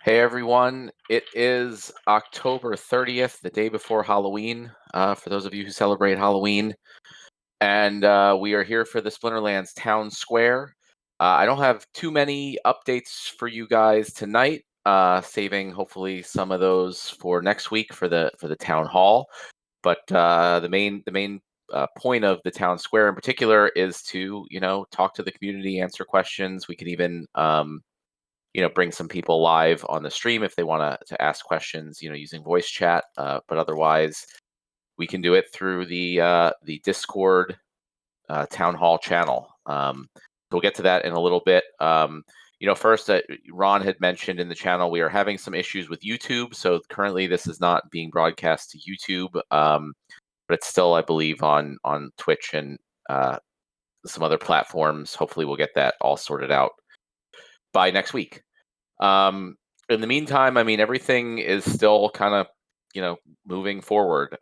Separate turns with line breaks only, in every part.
Hey everyone, it is October 30th, the day before Halloween, for those of you who celebrate Halloween. And we are here for the Splinterlands Town Square. I don't have too many updates for you guys tonight, saving hopefully some of those for next week for the town hall. But the main point of the town square in particular is to talk to the community, answer questions. We could even bring some people live on the stream if they want to ask questions, using voice chat. But otherwise, we can do it through the Discord town hall channel. So we'll get to that in a little bit. First, Ron had mentioned in the channel we are having some issues with YouTube. So currently, this is not being broadcast to YouTube, but it's still, I believe, on Twitch and some other platforms. Hopefully, we'll get that all sorted out by next week. In the meantime, I mean, everything is still kind of, moving forward.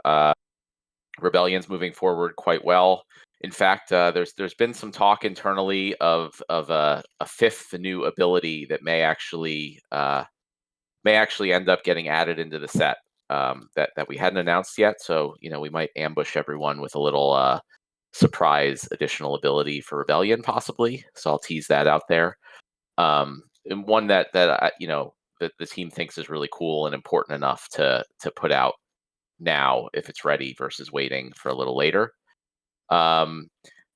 Rebellion's moving forward quite well. In fact, there's been some talk internally of a fifth new ability that may actually end up getting added into the set that we hadn't announced yet. So we might ambush everyone with a little surprise additional ability for Rebellion, possibly. So I'll tease that out there. And one that the team thinks is really cool and important enough to put out now if it's ready versus waiting for a little later. And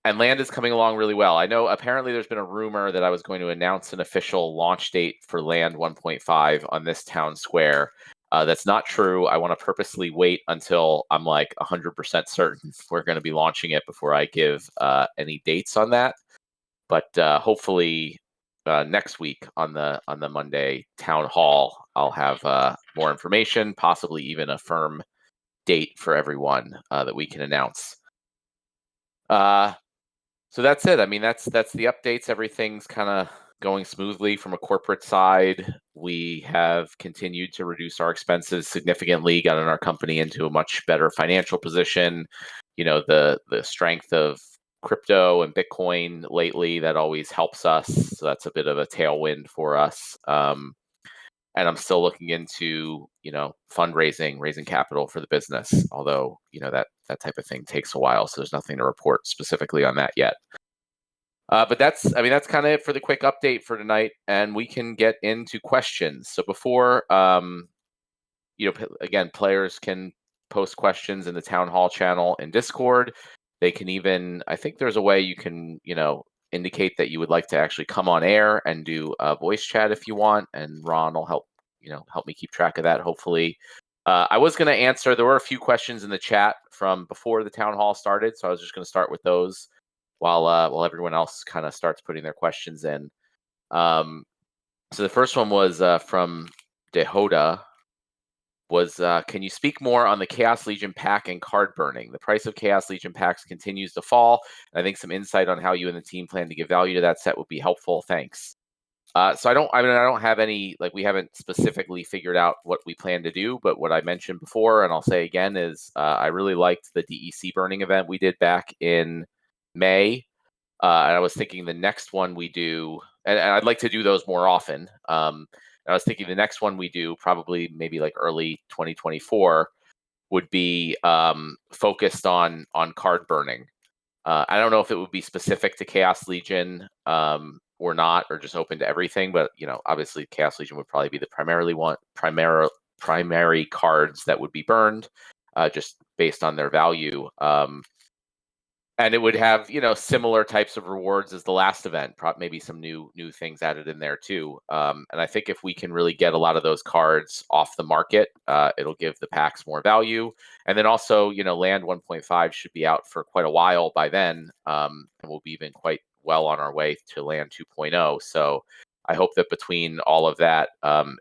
Land is coming along really well. I know apparently there's been a rumor that I was going to announce an official launch date for Land 1.5 on this town square. That's not true. I want to purposely wait until I'm like 100% certain we're going to be launching it before I give any dates on that. But hopefully next week on the Monday town hall, I'll have more information, possibly even a firm date for everyone that we can announce. So that's it. I mean, that's the updates. Everything's kind of going smoothly from a corporate side. We have continued to reduce our expenses significantly, gotten our company into a much better financial position. The strength of crypto and Bitcoin lately, that always helps us. So that's a bit of a tailwind for us. And I'm still looking into, fundraising, raising capital for the business. Although, that type of thing takes a while. So there's nothing to report specifically on that yet. But that's kind of it for the quick update for tonight. And we can get into questions. So before, again, players can post questions in the town hall channel in Discord. They can even, I think there's a way you can, indicate that you would like to actually come on air and do a voice chat if you want, and Ron will help me keep track of that, hopefully. I was going to answer, there were a few questions in the chat from before the town hall started, so I was just going to start with those while everyone else kind of starts putting their questions in. So the first one was from Dehoda. Can you speak more on the Chaos Legion pack and card burning? The price of Chaos Legion packs continues to fall. And I think some insight on how you and the team plan to give value to that set would be helpful. Thanks. So I don't have any, we haven't specifically figured out what we plan to do, but what I mentioned before, and I'll say again, is I really liked the DEC burning event we did back in May. And I was thinking the next one we do, and I'd like to do those more often. I was thinking the next one we do, probably maybe like early 2024, would be focused on card burning. I don't know if it would be specific to Chaos Legion or not, or just open to everything. But obviously, Chaos Legion would probably be the primary cards that would be burned, just based on their value. And it would have, similar types of rewards as the last event, maybe some new things added in there too. And I think if we can really get a lot of those cards off the market, it'll give the packs more value. And then also, Land 1.5 should be out for quite a while by then. And we'll be even quite well on our way to Land 2.0. So I hope that between all of that,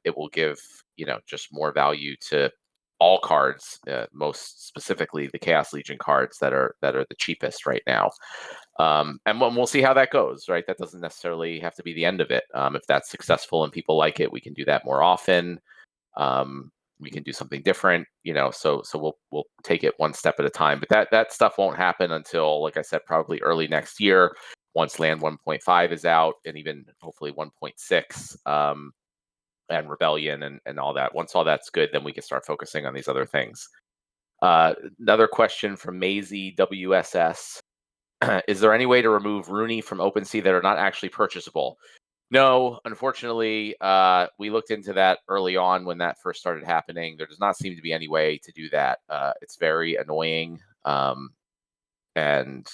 it will give, just more value to all cards, most specifically the Chaos Legion cards that are the cheapest right now. And we'll see how that goes, right? That doesn't necessarily have to be the end of it. If that's successful and people like it, we can do that more often. We can do something different, so we'll take it one step at a time. But that stuff won't happen until, like I said, probably early next year, once Land 1.5 is out, and even hopefully 1.6. and rebellion and all that. Once all that's good, then we can start focusing on these other things. Another question from Maisie WSS. Is there any way to remove Rooney from OpenSea that are not actually purchasable? No, unfortunately, we looked into that early on when that first started happening. There does not seem to be any way to do that. It's very annoying. And,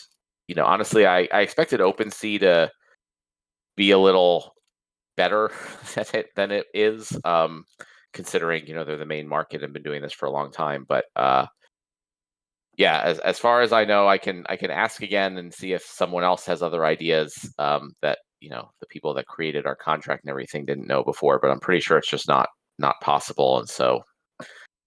honestly, I expected OpenSea to be a little better than it is, considering, they're the main market and been doing this for a long time. But yeah, as far as I know, I can ask again and see if someone else has other ideas that the people that created our contract and everything didn't know before. But I'm pretty sure it's just not possible, and so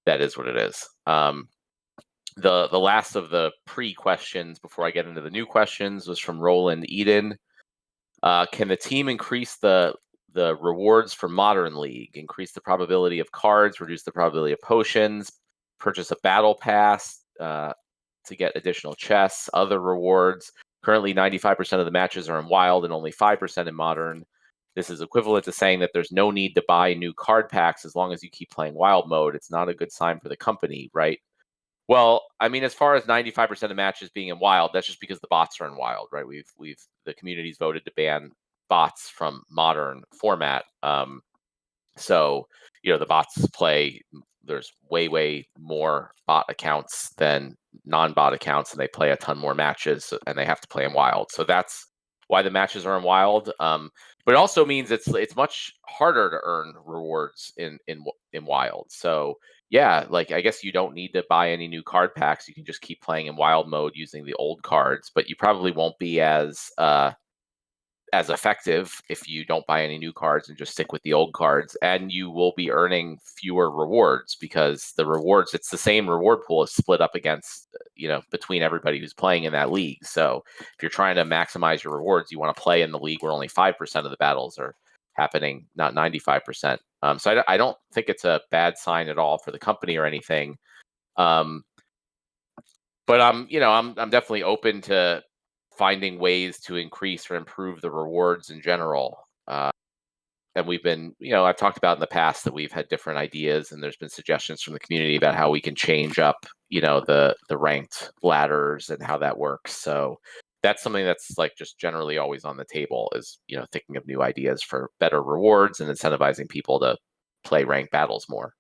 that is what it is. The last of the pre-questions before I get into the new questions was from Roland Eden. Can the team increase the rewards for Modern League? Increase the probability of cards, reduce the probability of potions, purchase a battle pass to get additional chests, other rewards. Currently, 95% of the matches are in Wild and only 5% in Modern. This is equivalent to saying that there's no need to buy new card packs as long as you keep playing Wild mode. It's not a good sign for the company, right? Well, I mean, as far as 95% of matches being in Wild, that's just because the bots are in Wild, right? The community's voted to ban bots from Modern format. So, the bots play, there's way more bot accounts than non-bot accounts, and they play a ton more matches, and they have to play in Wild. So that's why the matches are in Wild. But it also means it's much harder to earn rewards in Wild. So yeah, like I guess you don't need to buy any new card packs. You can just keep playing in Wild mode using the old cards, but you probably won't be as effective if you don't buy any new cards and just stick with the old cards, and you will be earning fewer rewards because the rewards, it's the same reward pool is split up against between everybody who's playing in that league. So if you're trying to maximize your rewards, you want to play in the league where only 5% of the battles are happening, not 95%. So I don't think it's a bad sign at all for the company or anything. But I'm definitely open to finding ways to increase or improve the rewards in general. And we've been, I've talked about in the past that we've had different ideas, and there's been suggestions from the community about how we can change up, the ranked ladders and how that works. So that's something that's like just generally always on the table is, thinking of new ideas for better rewards and incentivizing people to play ranked battles more.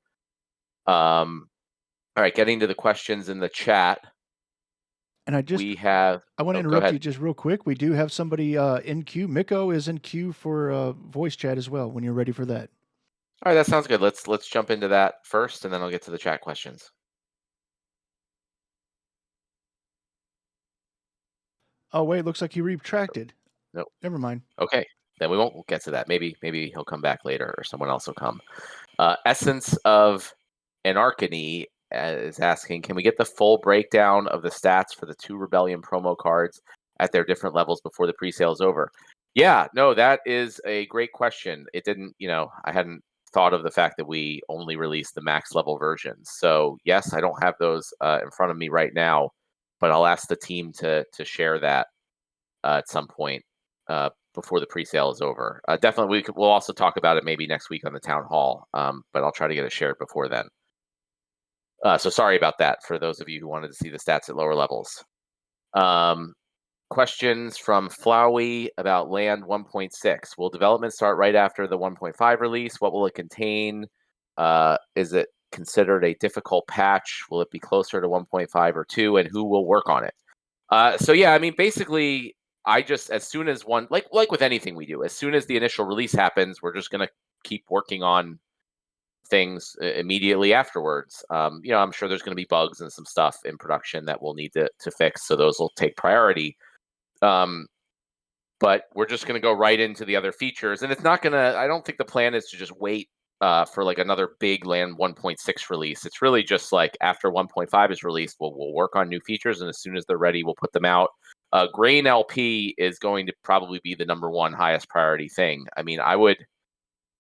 All right, getting to the questions in the chat.
And I want to interrupt you just real quick. We do have somebody in queue. Miko is in queue for voice chat as well when you're ready for that.
All right, that sounds good. Let's jump into that first, and then I'll get to the chat questions.
Oh wait, looks like he retracted.
Nope.
Never mind.
Okay, then we won't get to that. Maybe he'll come back later, or someone else will come. Essence of Anarchony is asking, can we get the full breakdown of the stats for the 2 Rebellion promo cards at their different levels before the pre-sale is over? Yeah, no, that is a great question. It didn't, I hadn't thought of the fact that we only released the max level versions. So yes, I don't have those in front of me right now, but I'll ask the team to share that at some point before the pre-sale is over. Definitely, we'll also talk about it maybe next week on the town hall, but I'll try to get it shared before then. So sorry about that for those of you who wanted to see the stats at lower levels. Questions from Flowey about Land 1.6. Will development start right after the 1.5 release? What will it contain? Is it considered a difficult patch? Will it be closer to 1.5 or 2? And who will work on it? So yeah, I mean, basically, I just, as soon as like with anything we do, as soon as the initial release happens, we're just gonna keep working on things immediately afterwards. I'm sure there's going to be bugs and some stuff in production that we'll need to fix, so those will take priority. But we're just going to go right into the other features, and it's not going to. I don't think the plan is to just wait for like another big Land 1.6 release. It's really just like after 1.5 is released, we'll work on new features, and as soon as they're ready, we'll put them out. Grain LP is going to probably be the number one highest priority thing. I mean,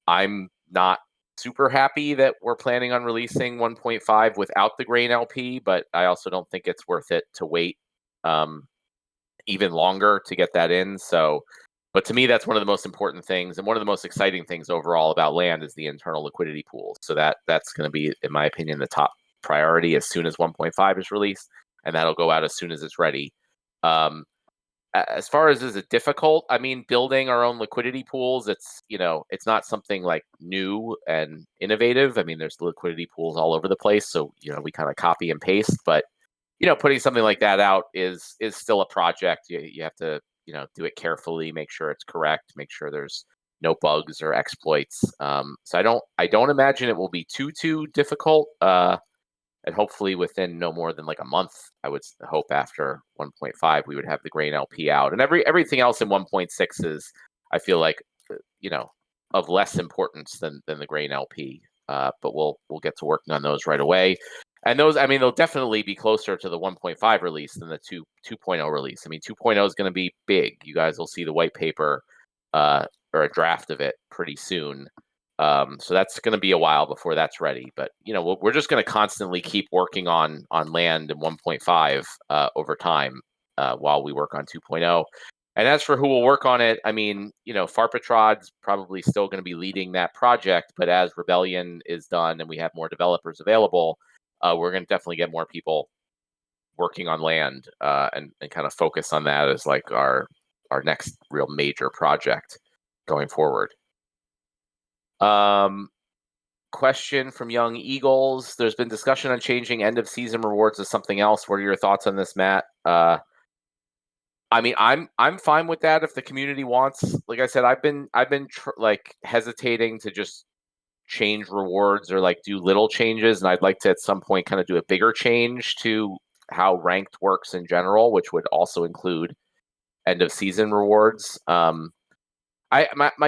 I'm not super happy that we're planning on releasing 1.5 without the Grain LP, but I also don't think it's worth it to wait even longer to get that in. So But to me, that's one of the most important things, and one of the most exciting things overall about land is the internal liquidity pools. So that's going to be, in my opinion, the top priority as soon as 1.5 is released, and that'll go out as soon as it's ready. As far as is it difficult? I mean, building our own liquidity pools, it's not something like new and innovative. I mean, there's liquidity pools all over the place, so we kind of copy and paste. But putting something like that out is still a project. You have to do it carefully, make sure it's correct, make sure there's no bugs or exploits. So I don't imagine it will be too difficult. And hopefully within no more than like a month, I would hope after 1.5 we would have the grain LP out, and everything else in 1.6 is, I feel like, of less importance than the grain LP. But we'll get to working on those right away. And those, I mean, they'll definitely be closer to the 1.5 release than the 2.0 release. I mean, 2.0 is going to be big. You guys will see the white paper or a draft of it pretty soon. So that's going to be a while before that's ready. But we're just going to constantly keep working on land in 1.5 over time while we work on 2.0. And as for who will work on it, I mean, Farpatrod's probably still going to be leading that project. But as Rebellion is done and we have more developers available, we're going to definitely get more people working on land and kind of focus on that as like our next real major project going forward. Question from Young Eagles. There's been discussion on changing end of season rewards to something else. What are your thoughts on this, Matt? I mean, I'm fine with that if the community wants. Like I said, I've been like hesitating to just change rewards or like do little changes, and I'd like to at some point kind of do a bigger change to how ranked works in general, which would also include end of season rewards. My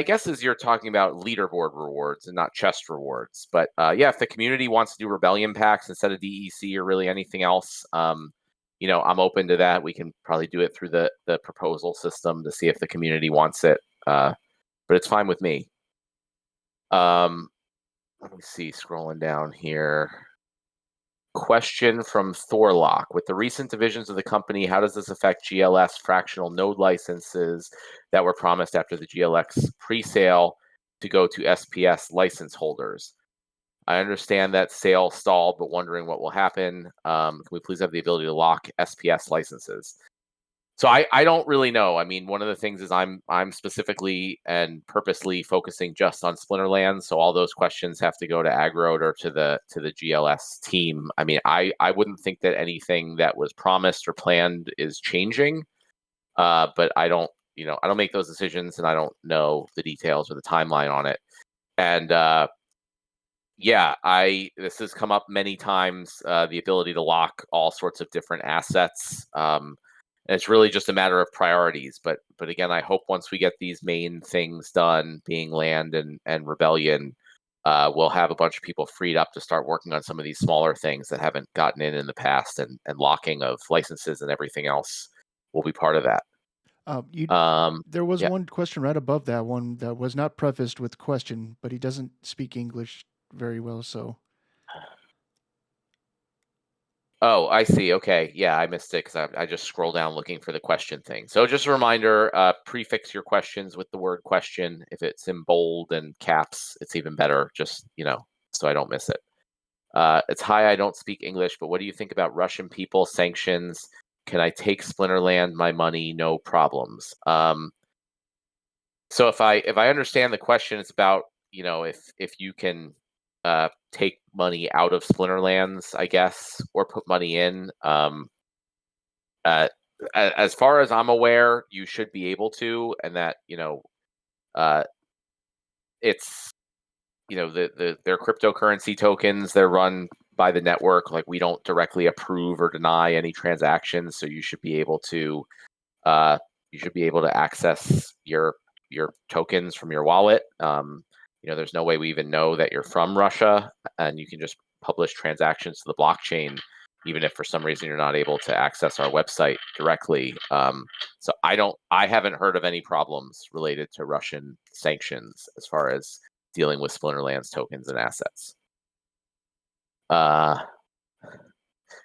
guess is you're talking about leaderboard rewards and not chest rewards. But yeah, if the community wants to do Rebellion packs instead of DEC or really anything else, I'm open to that. We can probably do it through the proposal system to see if the community wants it. But it's fine with me. Let me see, scrolling down here. Question from Thorlock. With the recent divisions of the company, how does this affect GLS fractional node licenses that were promised after the GLX pre-sale to go to SPS license holders? I understand that sale stalled, but wondering what will happen. Can we please have the ability to lock SPS licenses? So I don't really know. I mean, one of the things is I'm specifically and purposely focusing just on Splinterlands. So all those questions have to go to Agrode or to the GLS team. I mean, I wouldn't think that anything that was promised or planned is changing. But I don't make those decisions, and I don't know the details or the timeline on it. And yeah, this has come up many times. The ability to lock all sorts of different assets. And it's really just a matter of priorities. But again, I hope once we get these main things done, being land and Rebellion, we'll have a bunch of people freed up to start working on some of these smaller things that haven't gotten in the past, and locking of licenses and everything else will be part of that.
There was one question right above that one that was not prefaced with question, but he doesn't speak English very well, so.
Oh, I see. Okay. Yeah, I missed it because I just scroll down looking for the question thing. So just a reminder, prefix your questions with the word question. If it's in bold and caps, it's even better, just, so I don't miss it. It's hi, I don't speak English, but what do you think about Russian people, sanctions? Can I take Splinterland, my money, no problems? So if I understand the question, it's about, if you can take money out of Splinterlands, I guess, or put money in. As far as I'm aware, you should be able to, and that it's their cryptocurrency tokens. They're run by the network. Like, we don't directly approve or deny any transactions, so you should be able to access your tokens from your wallet. There's no way we even know that you're from Russia, and you can just publish transactions to the blockchain, even if for some reason you're not able to access our website directly. So I haven't heard of any problems related to Russian sanctions as far as dealing with Splinterlands tokens and assets.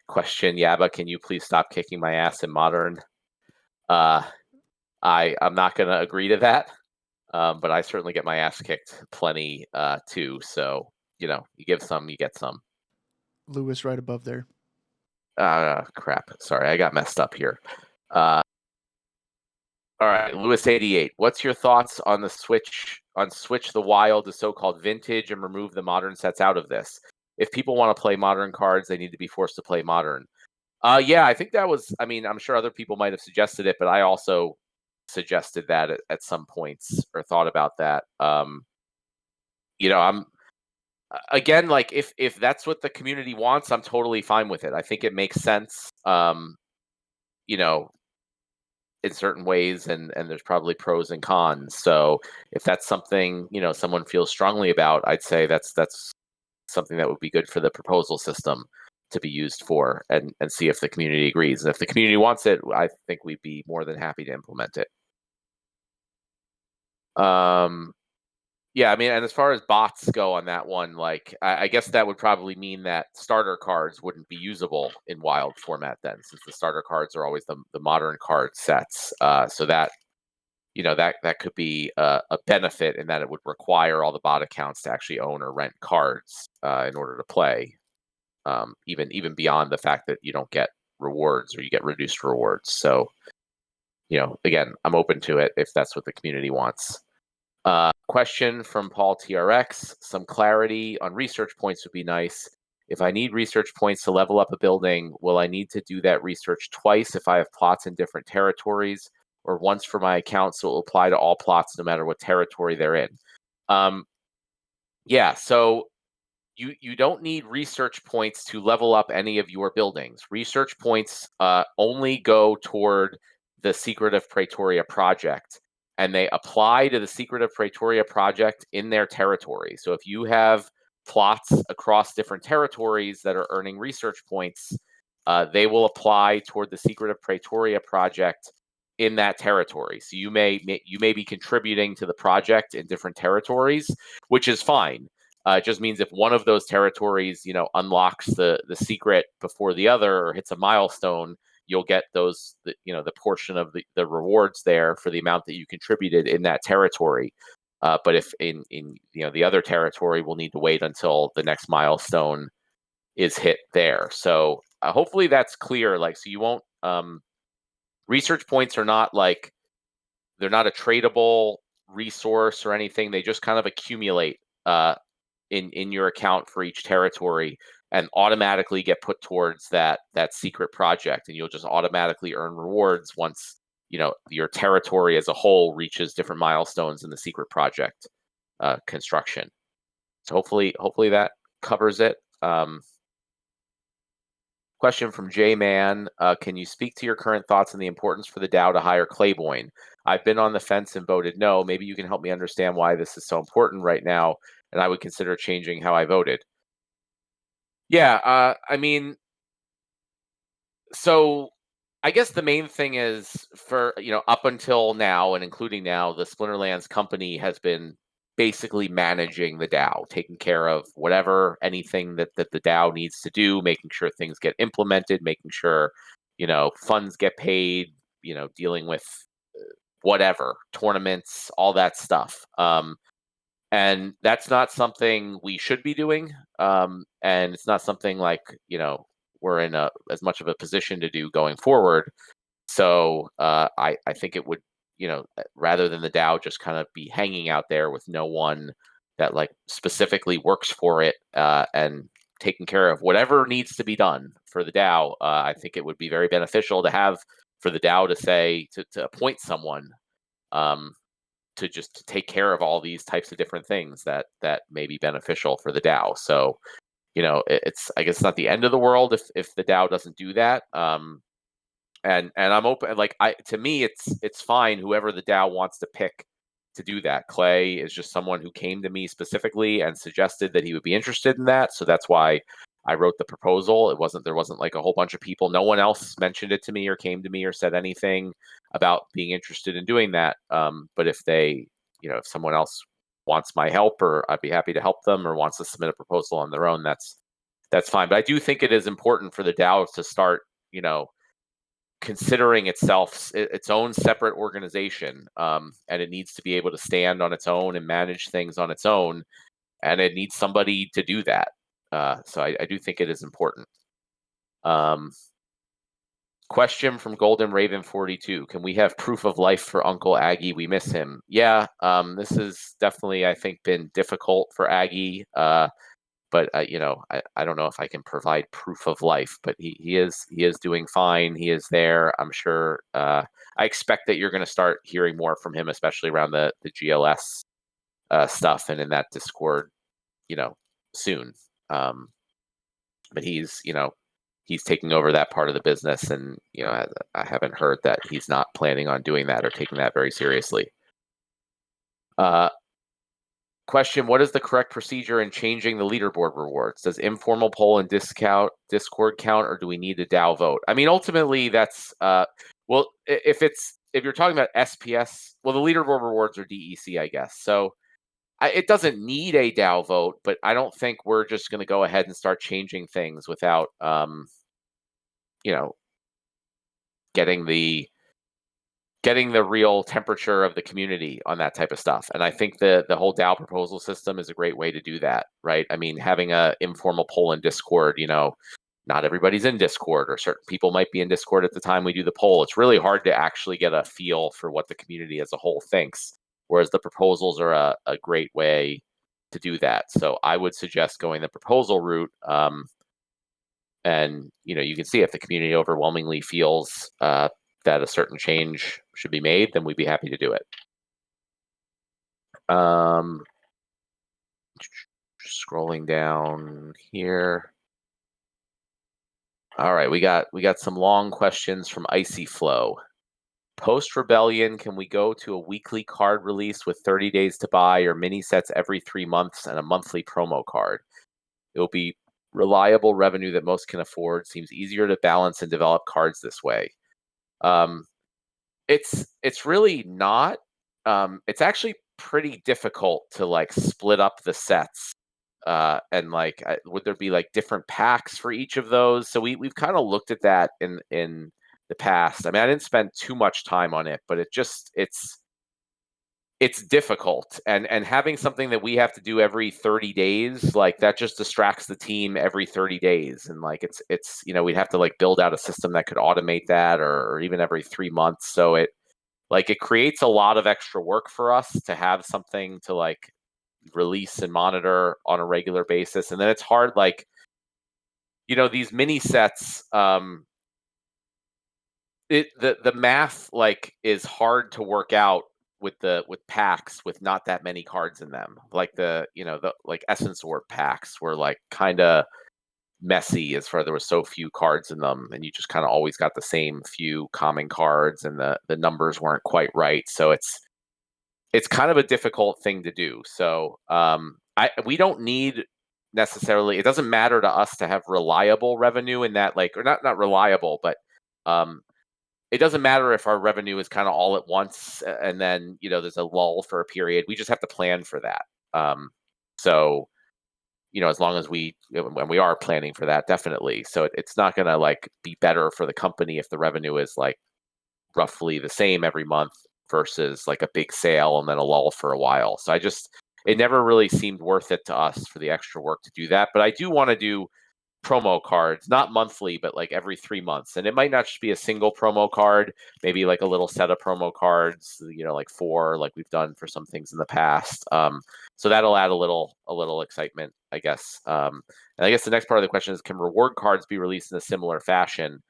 Question, Yaba, can you please stop kicking my ass in Modern? I'm not going to agree to that. But I certainly get my ass kicked plenty too. So, you give some, you get some.
Lewis right above there.
Crap. Sorry, I got messed up here. All right, Lewis 88. What's your thoughts on the switch the Wild to so-called vintage and remove the modern sets out of this? If people want to play modern cards, they need to be forced to play modern. Yeah, I think that was. I mean, I'm sure other people might have suggested it, but I also suggested that at some points or thought about that. I'm again, like if that's what the community wants, I'm totally fine with it. I think it makes sense. You know, in certain ways, and there's probably pros and cons. So if that's something someone feels strongly about, I'd say that's something that would be good for the proposal system to be used for, and see if the community agrees. And if the community wants it, I think we'd be more than happy to implement it. Yeah, I mean, and as far as bots go on that one, like I guess that would probably mean that starter cards wouldn't be usable in wild format then, since the starter cards are always the modern card sets. So that that could be a benefit in that it would require all the bot accounts to actually own or rent cards in order to play, even beyond the fact that you don't get rewards or you get reduced rewards. So, again, I'm open to it if that's what the community wants. Question from Paul TRX. Some clarity on research points would be nice. If I need research points to level up a building, will I need to do that research twice if I have plots in different territories, or once for my account so it will apply to all plots no matter what territory they're in? Yeah, so you don't need research points to level up any of your buildings. Research points only go toward the Secret of Praetoria project, and they apply to the Secret of Praetoria project in their territory. So if you have plots across different territories that are earning research points, they will apply toward the Secret of Praetoria project in that territory. So you may be contributing to the project in different territories, which is fine. It just means if one of those territories, unlocks the secret before the other or hits a milestone, you'll get those, the portion of the rewards there for the amount that you contributed in that territory. But if in the other territory, we'll need to wait until the next milestone is hit there. So hopefully that's clear. Like, so you won't. Research points are not like, they're not a tradable resource or anything. They just kind of accumulate in your account for each territory and automatically get put towards that secret project, and you'll just automatically earn rewards once your territory as a whole reaches different milestones in the secret project construction. So hopefully that covers it. Question from J-Man. Can you speak to your current thoughts on the importance for the DAO to hire Claiborne? I've been on the fence and voted no. Maybe you can help me understand why this is so important right now, and I would consider changing how I voted. Yeah, I mean, so I guess the main thing is, for up until now and including now, the Splinterlands company has been basically managing the DAO, taking care of anything that the DAO needs to do, making sure things get implemented, making sure funds get paid, dealing with whatever tournaments, all that stuff. And that's not something we should be doing. And it's not something like we're in as much of a position to do going forward. So I think it would, rather than the DAO just kind of be hanging out there with no one that like specifically works for it and taking care of whatever needs to be done for the DAO, I think it would be very beneficial to have for the DAO to say to appoint someone to just take care of all these types of different things that may be beneficial for the DAO. So it's, I guess, not the end of the world if the DAO doesn't do that. And I'm open. Like, to me, it's fine. Whoever the DAO wants to pick to do that. Clay is just someone who came to me specifically and suggested that he would be interested in that. So that's why I wrote the proposal. There wasn't like a whole bunch of people. No one else mentioned it to me or came to me or said anything about being interested in doing that. But if if someone else wants my help, or I'd be happy to help them, or wants to submit a proposal on their own, that's fine. But I do think it is important for the DAO to start, considering itself its own separate organization, and it needs to be able to stand on its own and manage things on its own, and it needs somebody to do that. So I do think it is important. Question from Golden Raven 42. Can we have proof of life for Uncle Aggie? We miss him. Yeah, this has definitely, I think, been difficult for Aggie. But I don't know if I can provide proof of life, but he is doing fine. He is there. I'm sure. I expect that you're going to start hearing more from him, especially around the GLS stuff and in that Discord, soon. But he's taking over that part of the business, and I haven't heard that he's not planning on doing that or taking that very seriously. Question: what is the correct procedure in changing the leaderboard rewards? Does informal poll and Discord count, or do we need a Dow vote? I mean, ultimately, that's well, if you're talking about SPS, well, the leaderboard rewards are DEC, I guess. So it doesn't need a Dow vote, but I don't think we're just going to go ahead and start changing things without, getting the real temperature of the community on that type of stuff. And I think the whole Dow proposal system is a great way to do that, right? I mean, having a informal poll in Discord, not everybody's in Discord, or certain people might be in Discord at the time we do the poll. It's really hard to actually get a feel for what the community as a whole thinks, whereas the proposals are a great way to do that. So I would suggest going the proposal route. And, you can see if the community overwhelmingly feels that a certain change should be made, then we'd be happy to do it. Scrolling down here. All right, we got some long questions from Icy Flow. Post Rebellion, can we go to a weekly card release with 30 days to buy, or mini sets every 3 months and a monthly promo card? It will be reliable revenue that most can afford. Seems easier to balance and develop cards this way. It's really not. It's actually pretty difficult to split up the sets, and would there be different packs for each of those? So we've kind of looked at that in the past. I mean, I didn't spend too much time on it, but it's difficult, and having something that we have to do every 30 days, that just distracts the team every 30 days. And it's we'd have to build out a system that could automate that, or even every 3 months. So it creates a lot of extra work for us to have something to release and monitor on a regular basis. And then it's hard, these mini sets, the math is hard to work out with packs with not that many cards in them. The Essence Orb packs were kind of messy as far there was so few cards in them, and you just kind of always got the same few common cards, and the numbers weren't quite right. So it's kind of a difficult thing to do. So we don't need necessarily, it doesn't matter to us to have reliable revenue in that, or not reliable, but it doesn't matter if our revenue is kind of all at once and then, there's a lull for a period. We just have to plan for that. So, as long as when we are planning for that, definitely. So it's not going to be better for the company if the revenue is roughly the same every month versus a big sale and then a lull for a while. So it never really seemed worth it to us for the extra work to do that. But I do want to do promo cards, not monthly, but every 3 months. And it might not just be a single promo card, maybe a little set of promo cards, 4, we've done for some things in the past. So that'll add a little excitement, I guess. And I guess the next part of the question is, can reward cards be released in a similar fashion?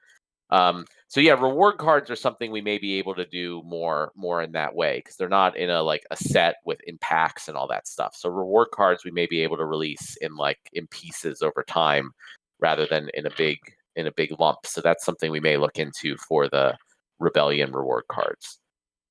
So yeah, reward cards are something we may be able to do more in that way, because they're not in a set in packs and all that stuff. So reward cards we may be able to release in pieces over time, rather than in a big lump. So that's something we may look into for the Rebellion reward cards.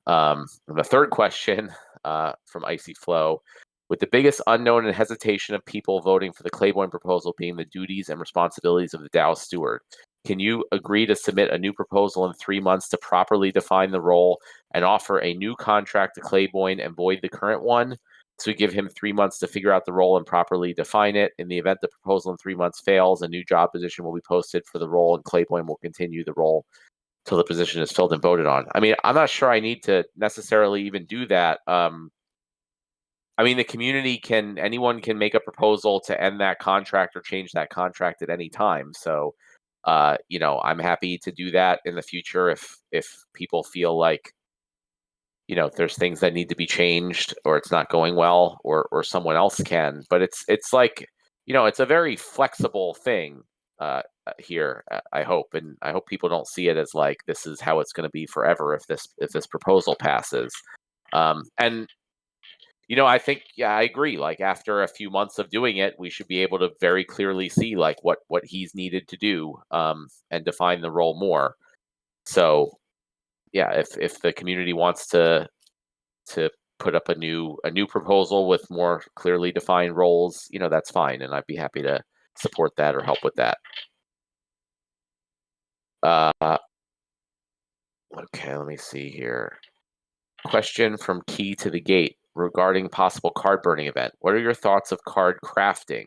The third question from Icy Flow: with the biggest unknown and hesitation of people voting for the Claiborne proposal being the duties and responsibilities of the Dow steward, can you agree to submit a new proposal in 3 months to properly define the role and offer a new contract to Claiborne and void the current one? So we give him 3 months to figure out the role and properly define it. In the event the proposal in 3 months fails, a new job position will be posted for the role, and Claiborne will continue the role till the position is filled and voted on. I mean, I'm not sure I need to necessarily even do that. I mean, the community anyone can make a proposal to end that contract or change that contract at any time. So, I'm happy to do that in the future if people feel like, there's things that need to be changed or it's not going well or someone else can. But it's like, it's a very flexible thing here. I hope, and I hope people don't see it as like this is how it's going to be forever if this proposal passes. And I think, I agree. Like after a few months of doing it, we should be able to very clearly see like what he's needed to do, and define the role more. So, yeah, if the community wants to put up a new proposal with more clearly defined roles, that's fine, and I'd be happy to support that or help with that. Okay, let me see here. Question from Key to the Gate regarding possible card burning event. What are your thoughts of card crafting?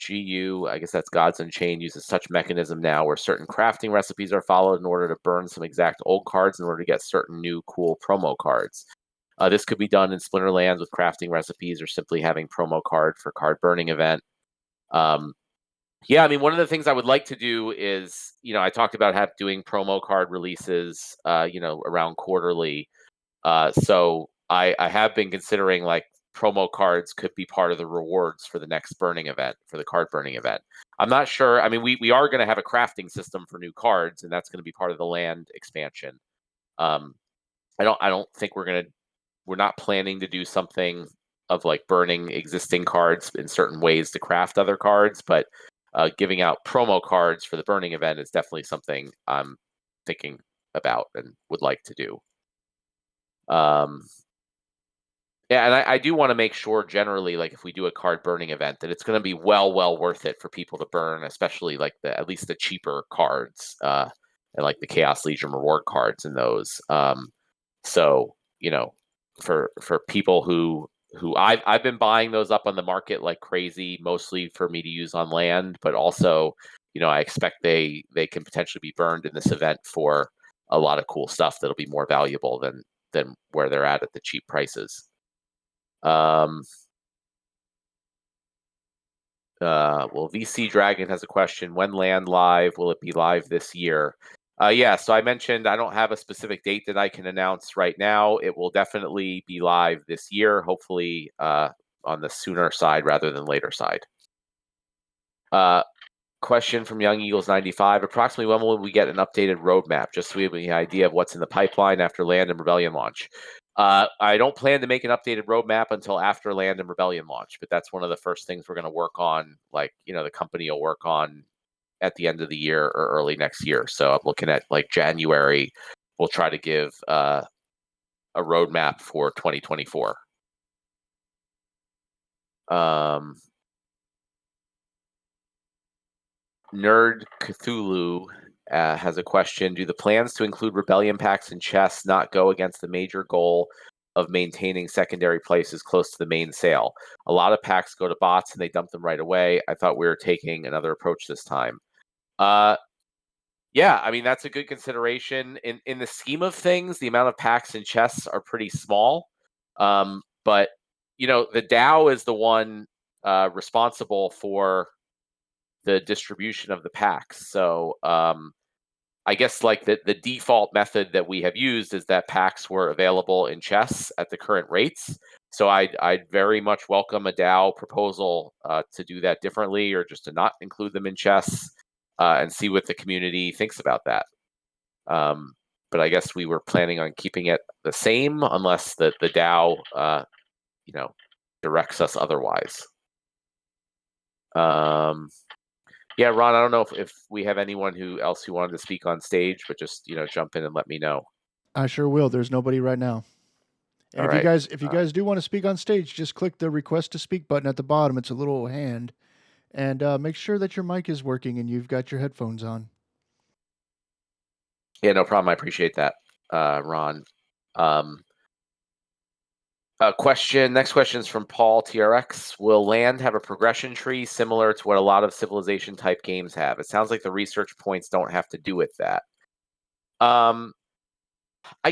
GU, I guess that's Gods Unchained, uses such mechanism now where certain crafting recipes are followed in order to burn some exact old cards in order to get certain new cool promo cards. This could be done in Splinterlands with crafting recipes or simply having promo card for card burning event. Yeah, I mean, one of the things I would like to do is, I talked about doing promo card releases, around quarterly. So I have been considering like promo cards could be part of the rewards for the next burning event, for the card burning event. I'm not sure. I mean, we are going to have a crafting system for new cards, and that's going to be part of the land expansion. I don't think we're not planning to do something of like burning existing cards in certain ways to craft other cards, but giving out promo cards for the burning event is definitely something I'm thinking about and would like to do. Yeah, and I do want to make sure generally, like if we do a card burning event, that it's going to be well worth it for people to burn, especially like at least the cheaper cards, and like the Chaos Legion reward cards and those. So for people who I've been buying those up on the market like crazy, mostly for me to use on land, but also I expect they can potentially be burned in this event for a lot of cool stuff that'll be more valuable than where they're at the cheap prices. Well, VC Dragon has a question. When land live? Will it be live this year? Yeah, so I mentioned I don't have a specific date that I can announce right now. It will definitely be live this year, hopefully on the sooner side rather than later side. Question from Young Eagles 95. Approximately when will we get an updated roadmap, just so we have an idea of what's in the pipeline after Land and Rebellion launch? I don't plan to make an updated roadmap until after Land and Rebellion launch, but that's one of the first things we're going to work on. Like, the company will work on at the end of the year or early next year. So I'm looking at like January. We'll try to give a roadmap for 2024. Nerd Cthulhu has a question. Do the plans to include rebellion packs and chests not go against the major goal of maintaining secondary places close to the main sale? A lot of packs go to bots and they dump them right away. I thought we were taking another approach this time. Yeah, I mean, that's a good consideration. In the scheme of things, the amount of packs and chests are pretty small. But, the DAO is the one responsible for the distribution of the packs. So I guess like the default method that we have used is that packs were available in chests at the current rates. So I'd very much welcome a DAO proposal to do that differently, or just to not include them in chests, and see what the community thinks about that. But I guess we were planning on keeping it the same unless the DAO directs us otherwise. Yeah, Ron, I don't know if we have anyone else who wanted to speak on stage, but just, jump in and let me know.
I sure will. There's nobody right now. And if you guys do want to speak on stage, just click the request to speak button at the bottom. It's a little hand. And make sure that your mic is working and you've got your headphones on.
Yeah, no problem. I appreciate that, Ron. Next question is from Paul TRX. Will land have a progression tree similar to what a lot of civilization type games have? It sounds like the research points don't have to do with that. I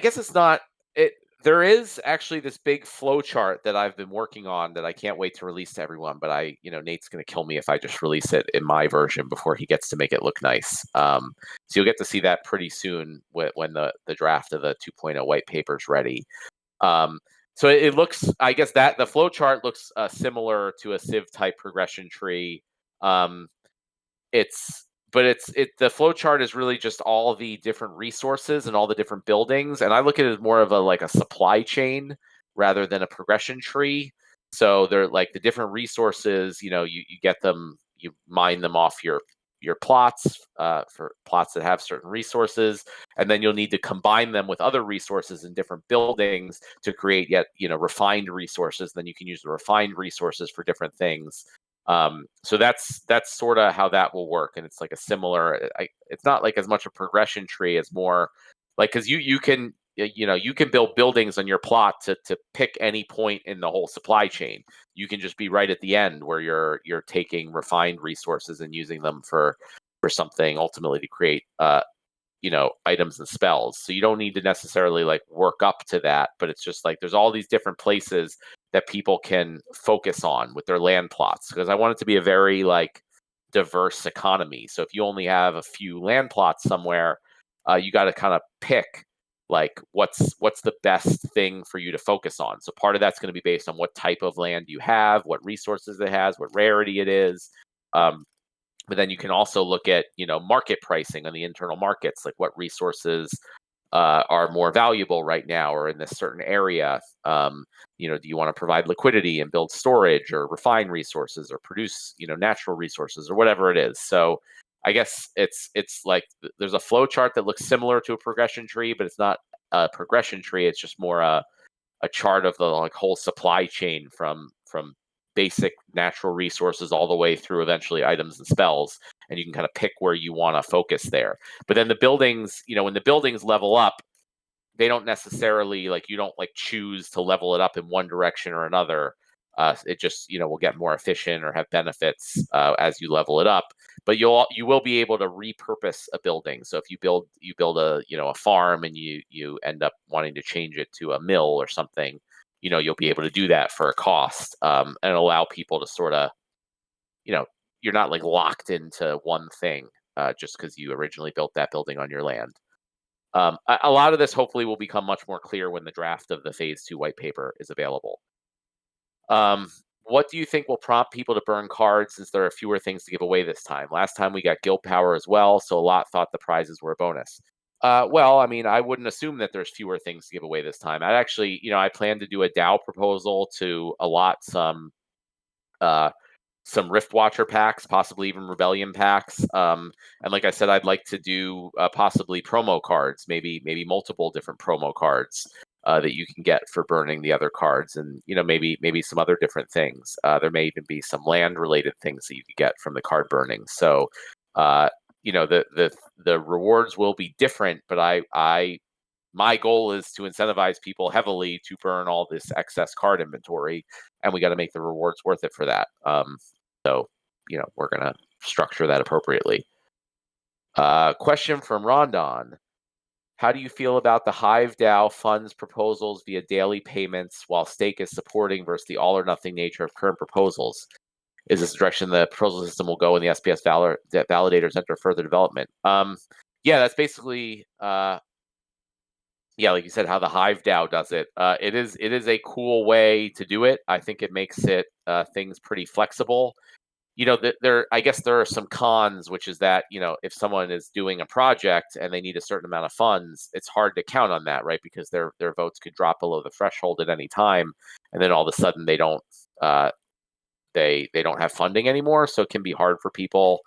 guess it's not it. There is actually this big flow chart that I've been working on that I can't wait to release to everyone. But Nate's going to kill me if I just release it in my version before he gets to make it look nice. So you'll get to see that pretty soon when the draft of the 2.0 white paper is ready. So it looks, I guess that the flow chart looks similar to a sieve type progression tree. The flow chart is really just all the different resources and all the different buildings, and I look at it as more of a supply chain rather than a progression tree. So they're like the different resources, you get them, you mine them off your plots for plots that have certain resources, and then you'll need to combine them with other resources in different buildings to create yet refined resources. Then you can use the refined resources for different things. So that's sort of how that will work, and it's like a similar. It's not like as much a progression tree as more like because you can you can build buildings on your plot to pick any point in the whole supply chain. You can just be right at the end where you're taking refined resources and using them for something ultimately to create items and spells. So you don't need to necessarily like work up to that, but it's just like there's all these different places that people can focus on with their land plots, because I want it to be a very like diverse economy. So if you only have a few land plots somewhere, you got to kind of pick like what's the best thing for you to focus on. So part of that's going to be based on what type of land you have, what resources it has, what rarity it is. But then you can also look at market pricing on the internal markets, like what resources are more valuable right now or in this certain area. Do you want to provide liquidity and build storage, or refine resources, or produce natural resources, or whatever it is. So I guess it's like there's a flow chart that looks similar to a progression tree, but it's not a progression tree. It's just more a chart of the like whole supply chain from basic natural resources all the way through eventually items and spells, and you can kind of pick where you want to focus there. But then the buildings, when the buildings level up, they don't necessarily like you don't like choose to level it up in one direction or another. It just will get more efficient or have benefits as you level it up. But you will be able to repurpose a building. So if you build a a farm and you end up wanting to change it to a mill or something, you'll be able to do that for a cost, and allow people to sort of you're not like locked into one thing just because you originally built that building on your land. A lot of this hopefully will become much more clear when the draft of the phase 2 white paper is available. What do you think will prompt people to burn cards, since there are fewer things to give away this time? Last time we got guild power as well, so a lot thought the prizes were a bonus. Well, I mean, I wouldn't assume that there's fewer things to give away this time. I'd actually, I plan to do a Dow proposal to allot some Rift Watcher packs, possibly even Rebellion packs. And like I said, I'd like to do possibly promo cards, maybe multiple different promo cards that you can get for burning the other cards, and maybe some other different things. There may even be some land related things that you could get from the card burning. So the rewards will be different, but my goal is to incentivize people heavily to burn all this excess card inventory, and we got to make the rewards worth it for that. So we're gonna structure that appropriately. Question from Rondon: how do you feel about the Hive DAO funds proposals via daily payments, while Stake is supporting, versus the all or nothing nature of current proposals? Is this the direction the proposal system will go when the SPS validators enter further development? Yeah, that's basically like you said, how the Hive DAO does it. It is a cool way to do it. I think it makes it things pretty flexible. I guess there are some cons, which is that if someone is doing a project and they need a certain amount of funds, it's hard to count on that, right? Because their votes could drop below the threshold at any time, and then all of a sudden they don't they don't have funding anymore. So it can be hard for people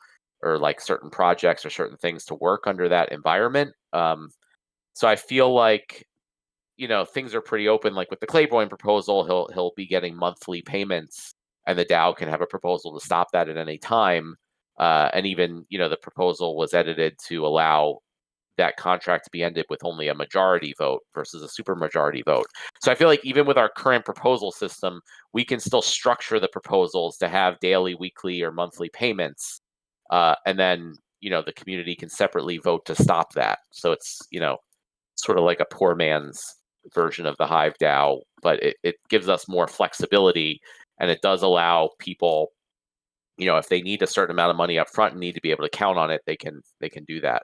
or like certain projects or certain things to work under that environment. So I feel like things are pretty open. Like with the Claiborne proposal, he'll be getting monthly payments, and the DAO can have a proposal to stop that at any time. And even the proposal was edited to allow that contract to be ended with only a majority vote versus a supermajority vote. So I feel like even with our current proposal system, we can still structure the proposals to have daily, weekly, or monthly payments, and then the community can separately vote to stop that. So it's, sort of like a poor man's version of the Hive DAO, but it gives us more flexibility, and it does allow people, if they need a certain amount of money up front and need to be able to count on it, they can do that.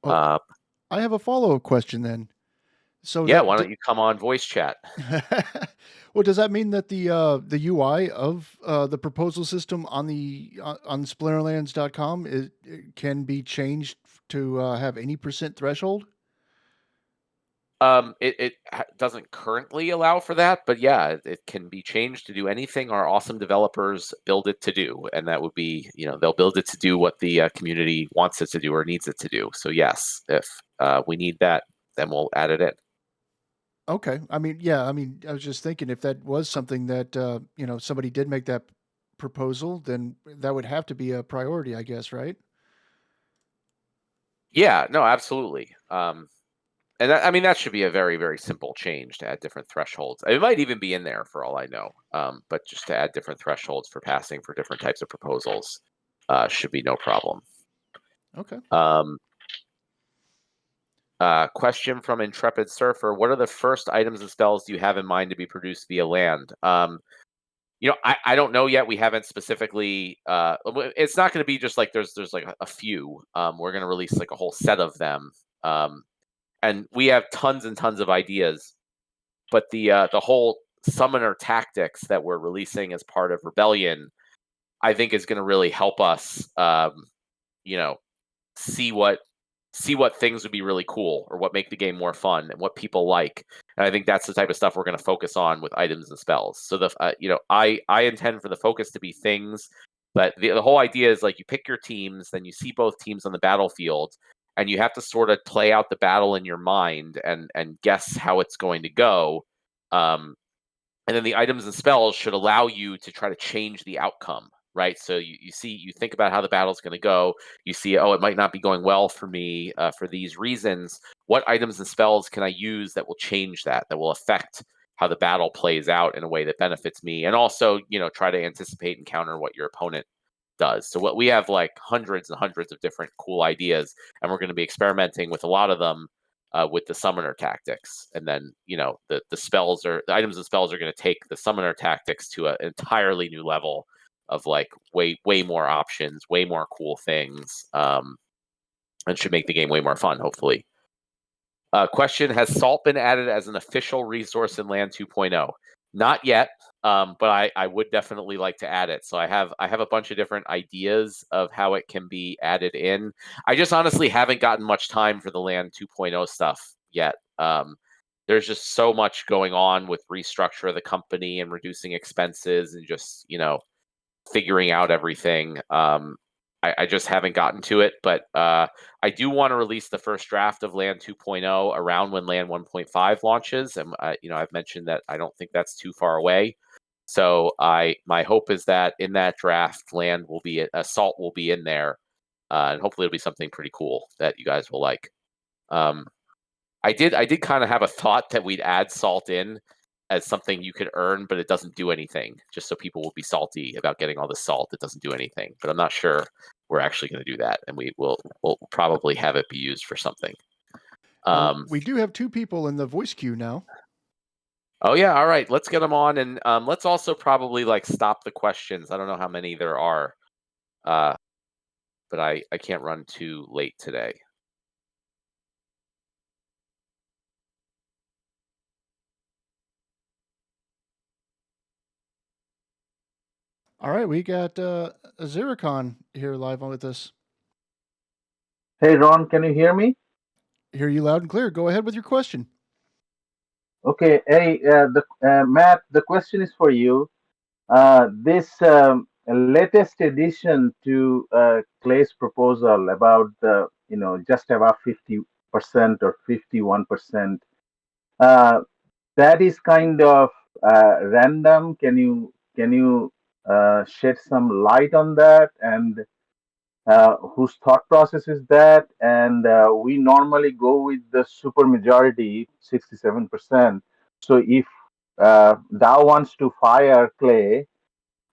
I have a follow-up question then. So
yeah, why don't you come on voice chat?
Well, does that mean that the UI of the proposal system on splinterlands.com it can be changed to have any % threshold?
It doesn't currently allow for that, but yeah, it can be changed to do anything our awesome developers build it to do, and that would be, they'll build it to do what the community wants it to do or needs it to do. So yes, if we need that, then we'll add it in.
Okay. I mean, yeah. I mean, I was just thinking if that was something that somebody did make that proposal, then that would have to be a priority, I guess, right?
Yeah. No. Absolutely. And I mean, that should be a very, very simple change to add different thresholds. It might even be in there for all I know. But just to add different thresholds for passing for different types of proposals should be no problem.
Okay.
Question from Intrepid Surfer: what are the first items and spells do you have in mind to be produced via land? I don't know yet. We haven't specifically. It's not going to be just like there's like a few. We're going to release like a whole set of them. And we have tons and tons of ideas, but the whole summoner tactics that we're releasing as part of Rebellion, I think, is going to really help us, see what things would be really cool or what make the game more fun and what people like. And I think that's the type of stuff we're going to focus on with items and spells. So I intend for the focus to be things, but the whole idea is like you pick your teams, then you see both teams on the battlefield, and you have to sort of play out the battle in your mind and guess how it's going to go. And then the items and spells should allow you to try to change the outcome, right? So you think about how the battle's going to go. You see, oh, it might not be going well for me for these reasons. What items and spells can I use that will change that will affect how the battle plays out in a way that benefits me? And also, try to anticipate and counter what your opponent does. So what we have like hundreds and hundreds of different cool ideas, and we're going to be experimenting with a lot of them with the summoner tactics. And then, the items and spells are going to take the summoner tactics to an entirely new level of like way more options, way more cool things, and should make the game way more fun, hopefully. Question: has salt been added as an official resource in Land 2.0? Not yet, but I would definitely like to add it. So I have a bunch of different ideas of how it can be added in. I just honestly haven't gotten much time for the Land 2.0 stuff yet. There's just so much going on with restructure of the company and reducing expenses and just figuring out everything. I just haven't gotten to it, but I do want to release the first draft of Land 2.0 around when Land 1.5 launches, and I've mentioned that I don't think that's too far away. So my hope is that in that draft, Land will be Salt will be in there, and hopefully it'll be something pretty cool that you guys will like. I did kind of have a thought that we'd add Salt in as something you could earn, but it doesn't do anything, just so people will be salty about getting all the salt. It doesn't do anything, but I'm not sure we're actually going to do that, and we'll probably have it be used for something.
We do have 2 people in the voice queue now.
Oh yeah, all right. Let's get them on, and let's also probably like stop the questions. I don't know how many there are, but I can't run too late today.
All right, we got Aziricon here live on with us.
Hey, Ron, can you hear me?
Hear you loud and clear. Go ahead with your question.
Okay. Hey, Matt, the question is for you. This latest addition to Clay's proposal about the, just about 50% or 51%, that is kind of random. Can you shed some light on that? And whose thought process is that? And we normally go with the supermajority, 67%. So if Dow wants to fire Clay,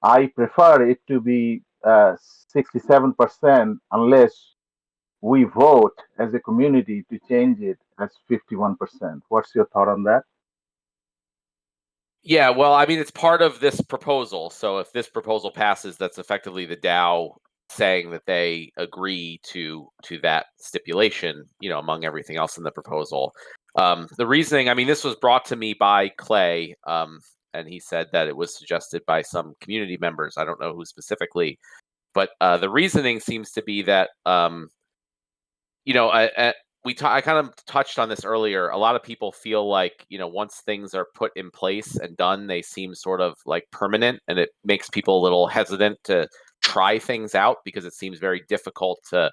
I prefer it to be 67%, unless we vote as a community to change it as 51%. What's your thought on that?
Yeah, well, I mean, it's part of this proposal. So if this proposal passes, that's effectively the Dow saying that they agree to that stipulation, among everything else in the proposal. The reasoning, I mean, this was brought to me by Clay, and he said that it was suggested by some community members. I don't know who specifically, but the reasoning seems to be that I kind of touched on this earlier. A lot of people feel like, once things are put in place and done, they seem sort of like permanent, and it makes people a little hesitant to try things out because it seems very difficult to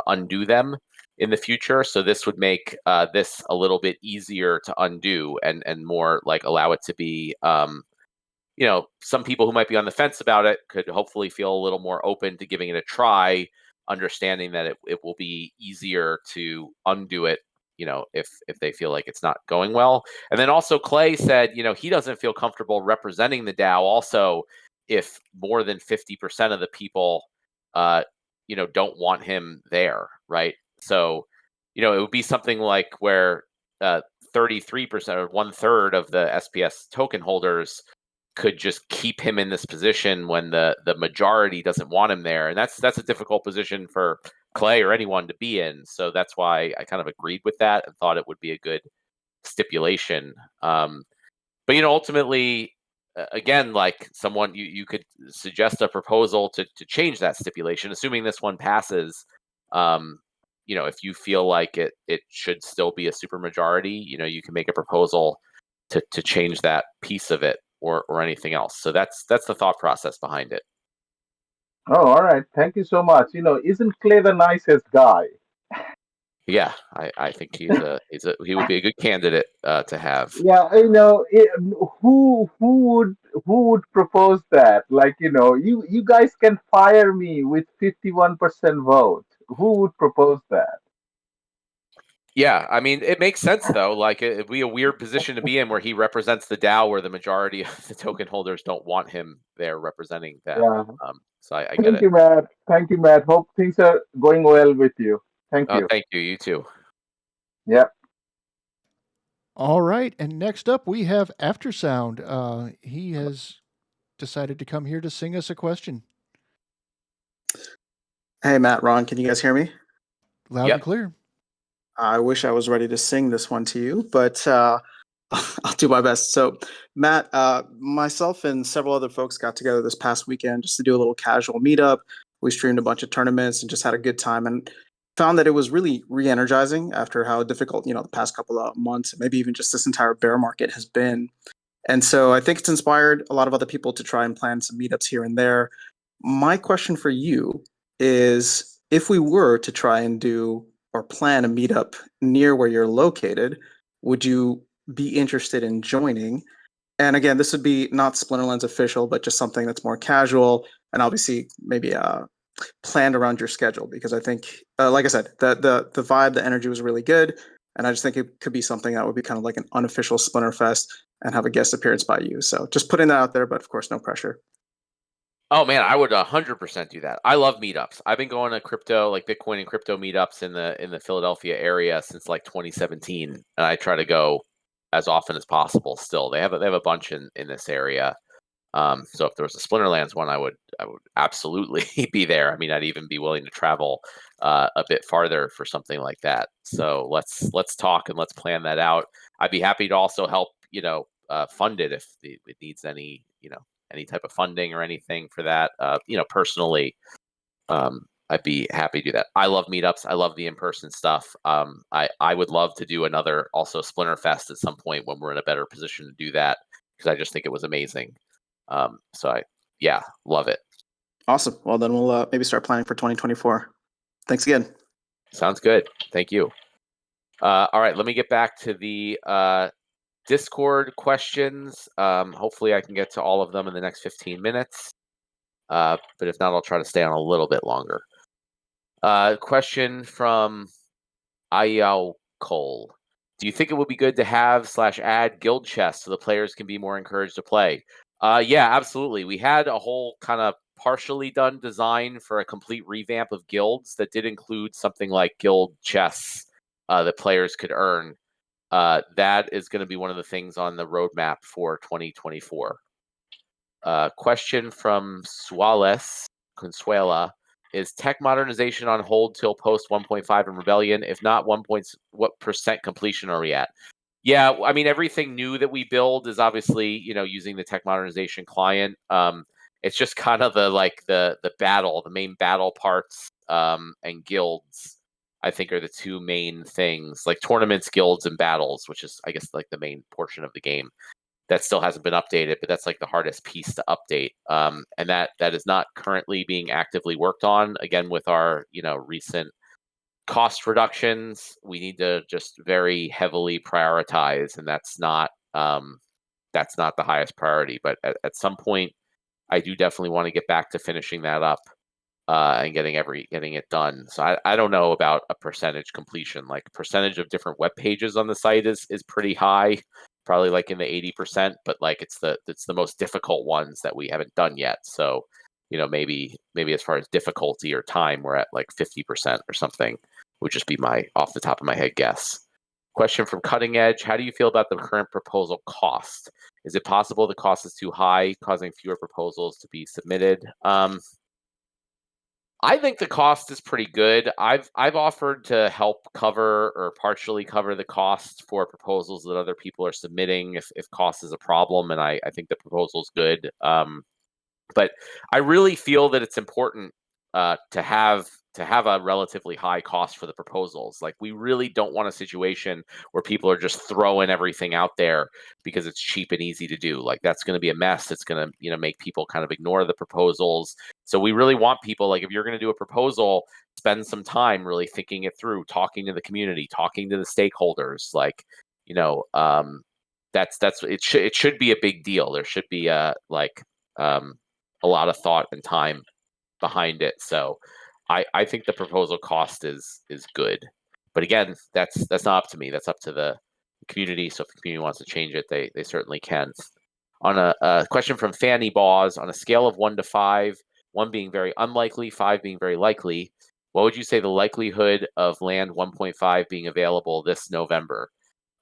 undo them in the future. So this would make this a little bit easier to undo and more like allow it to be some people who might be on the fence about it could hopefully feel a little more open to giving it a try, understanding that it will be easier to undo it, if they feel like it's not going well. And then also Clay said, he doesn't feel comfortable representing the Dow also if more than 50% of the people, don't want him there, right? So, it would be something like where 33% or 1/3 of the SPS token holders could just keep him in this position when the majority doesn't want him there, and that's a difficult position for Clay or anyone to be in. So that's why I kind of agreed with that and thought it would be a good stipulation. But ultimately, again, like someone you could suggest a proposal to change that stipulation, assuming this one passes. If you feel like it should still be a supermajority, you can make a proposal to change that piece of it or anything else. So that's the thought process behind it.
Oh, all right. Thank you so much. Isn't Clay the nicest guy?
Yeah, I think he would be a good candidate to have.
Yeah, who would propose that? Like, you guys can fire me with 51% vote. Who would propose that?
Yeah, I mean, it makes sense though. Like it'd be a weird position to be in where he represents the Dow, where the majority of the token holders don't want him there representing them.
Yeah.
So I get
Thank
it.
you, Matt. Thank you, Matt. Hope things are going well with you. Thank you.
Thank you. You too.
Yeah.
All right, and next up we have Aftersound. He has decided to come here to sing us a question.
Hey, Matt, Ron, can you guys hear me?
Loud
Yep.
and clear.
I wish I was ready to sing this one to you, but I'll do my best. So, Matt, myself and several other folks got together this past weekend just to do a little casual meetup. We streamed a bunch of tournaments and just had a good time, and found that it was really re-energizing after how difficult, the past couple of months, maybe even just this entire bear market has been. And so I think it's inspired a lot of other people to try and plan some meetups here and there. My question for you is, if we were to try and do or plan a meetup near where you're located, would you be interested in joining? And again, this would be not Splinterlands official, but just something that's more casual and obviously maybe planned around your schedule. Because I think, like I said, the vibe, the energy was really good, and I just think it could be something that would be kind of like an unofficial Splinterfest and have a guest appearance by you. So just putting that out there, but of course, no pressure.
Oh man, I would 100% do that. I love meetups. I've been going to crypto, like Bitcoin and crypto meetups in the Philadelphia area since like 2017, and I try to go as often as possible. Still, they have a bunch in this area. So if there was a Splinterlands one, I would absolutely be there. I mean, I'd even be willing to travel a bit farther for something like that. So let's talk and let's plan that out. I'd be happy to also help, fund it if it needs any type of funding or anything for that. Personally, I'd be happy to do that. I love meetups. I love the in-person stuff. I would love to do another also Splinterfest at some point when we're in a better position to do that, because I just think it was amazing. So I love it.
Awesome. Well, then we'll maybe start planning for 2024. Thanks again.
Sounds good. Thank you. All right, let me get back to the Discord questions. Hopefully I can get to all of them in the next 15 minutes. But if not, I'll try to stay on a little bit longer. Question from Ayao Cole. Do you think it would be good to have/add guild chests so the players can be more encouraged to play? Yeah, absolutely. We had a whole kind of partially done design for a complete revamp of guilds that did include something like guild chests that players could earn. That is going to be one of the things on the roadmap for 2024. Question from Suales Consuela. Is tech modernization on hold till post 1.5 in Rebellion? If not, what percent completion are we at? Yeah, I mean, everything new that we build is obviously, using the tech modernization client. It's just kind of the main battle parts, and guilds, I think, are the two main things, like tournaments, guilds, and battles, which is, I guess, like the main portion of the game that still hasn't been updated, but that's like the hardest piece to update. And that is not currently being actively worked on. Again, with our, recent cost reductions, we need to just very heavily prioritize, and that's not the highest priority. But at some point, I do definitely want to get back to finishing that up and getting it done. So I don't know about a percentage completion. Like percentage of different web pages on the site is pretty high, probably like in the 80%. But like it's the most difficult ones that we haven't done yet. So maybe as far as difficulty or time, we're at like 50% or something. Would just be my off the top of my head guess. Question from Cutting Edge. How do you feel about the current proposal cost? Is it possible the cost is too high, causing fewer proposals to be submitted? I think the cost is pretty good. I've offered to help cover or partially cover the cost for proposals that other people are submitting if cost is a problem, and I think the proposal's good. But I really feel that it's important to have a relatively high cost for the proposals. Like, we really don't want a situation where people are just throwing everything out there because it's cheap and easy to do. Like, that's going to be a mess. It's going to, make people kind of ignore the proposals. So we really want people, like, if you're going to do a proposal, spend some time really thinking it through, talking to the community, talking to the stakeholders. Like, it should be a big deal. There should be a lot of thought and time behind it. So I think the proposal cost is good. But again, that's not up to me. That's up to the community. So if the community wants to change it, they certainly can. On a question from Fanny Baws, on a scale of 1 to 5, 1 being very unlikely, 5 being very likely, what would you say the likelihood of land 1.5 being available this November?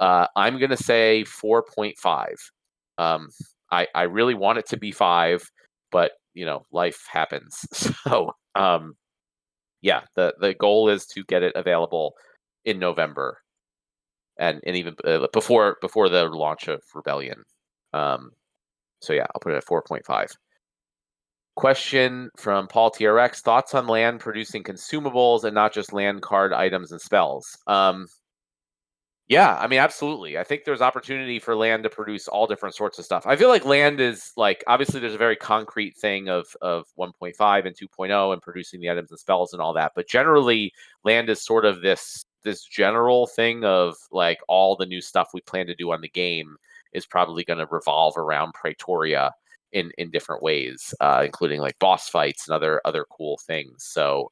I'm going to say 4.5. I really want it to be 5, but life happens. So yeah, the goal is to get it available in November, and even before the launch of Rebellion. So yeah, I'll put it at 4.5. Question from Paul TRX: thoughts on land producing consumables and not just land card items and spells? Yeah, I mean, absolutely. I think there's opportunity for land to produce all different sorts of stuff. I feel like land is like, obviously there's a very concrete thing of 1.5 and 2.0 and producing the items and spells and all that. But generally, land is sort of this general thing of like all the new stuff we plan to do on the game is probably going to revolve around Praetoria in different ways, including like boss fights and other cool things. So,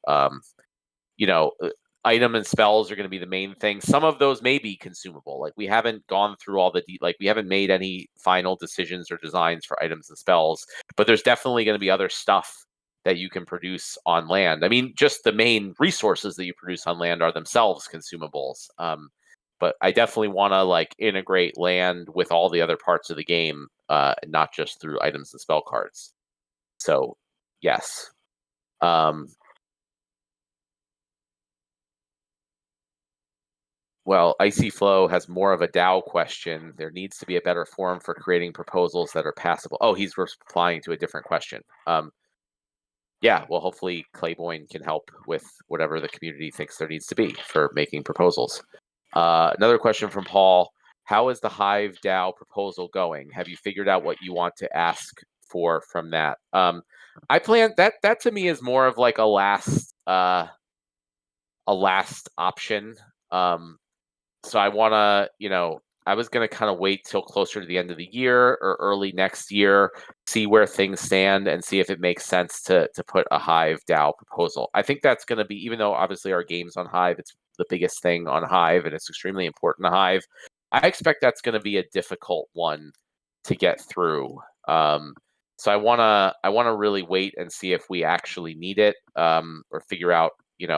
item and spells are going to be the main thing. Some of those may be consumable. Like, we haven't gone through all the we haven't made any final decisions or designs for items and spells, but there's definitely going to be other stuff that you can produce on land. I mean, just the main resources that you produce on land are themselves consumables. But I definitely want to like integrate land with all the other parts of the game, not just through items and spell cards. So yes. Well, Icy Flow has more of a Dow question. There needs to be a better forum for creating proposals that are passable. Oh, he's replying to a different question. Yeah, well, hopefully Clayboyne can help with whatever the community thinks there needs to be for making proposals. Another question from Paul: how is the Hive DAO proposal going? Have you figured out what you want to ask for from that? I plan that to me is more of like a last option. So I want to, I was going to kind of wait till closer to the end of the year or early next year, see where things stand and see if it makes sense to put a Hive DAO proposal. I think that's going to be, even though obviously our game's on Hive, it's the biggest thing on Hive and it's extremely important to Hive. I expect that's going to be a difficult one to get through. So I wanna really wait and see if we actually need it, or figure out